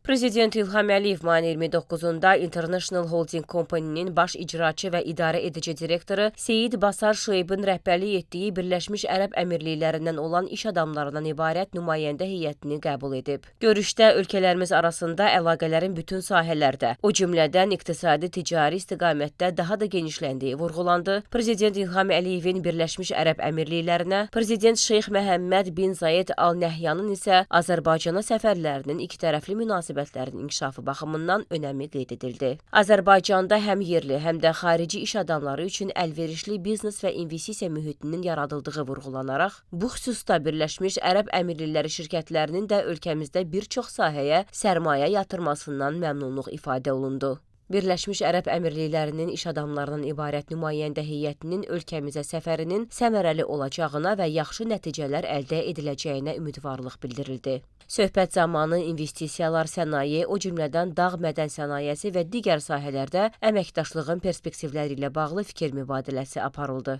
Prezident İlham Əliyev mayın 29-da International Holding Company-nin baş icraçı və idarə edici direktoru Seyid Basar Şoibin rəhbərlik etdiyi Birləşmiş Ərəb Əmirliklərindən olan iş adamlarından ibarət nümayəndə heyətini qəbul edib. Görüşdə ölkələrimiz arasında əlaqələrin bütün sahələrdə, o cümlədən iqtisadi, ticari istiqamətdə daha da genişləndiyi vurğulandı. Prezident İlham Əliyevin Birləşmiş Ərəb Əmirliklərinə, Prezident Şeyx Məhəmməd bin Zayed Al Nəhyanın isə Azərbaycana səfərlərinin ikitərəfli münasibətlərin inkişafı baxımından önəmi qeyd edildi. Azərbaycanda həm yerli, həm də xarici iş adamları üçün əlverişli biznes və investisiya mühitinin yaradıldığı vurğulanaraq, bu xüsusda Birləşmiş Ərəb Əmirlikləri şirkətlərinin də ölkəmizdə bir çox sahəyə sərmayə yatırmasından məmnunluq ifadə olundu. Birləşmiş Ərəb Əmirliklərinin iş adamlarından ibarət nümayəndə heyətinin ölkəmizə səfərinin səmərəli olacağına və yaxşı nəticələr əldə ediləcəyinə ümidvarlıq bildirildi. Söhbət zamanı investisiyalar, sənaye, o cümlədən dağ mədən sənayesi və digər sahələrdə əməkdaşlığın perspektivləri ilə bağlı fikir mübadiləsi aparıldı.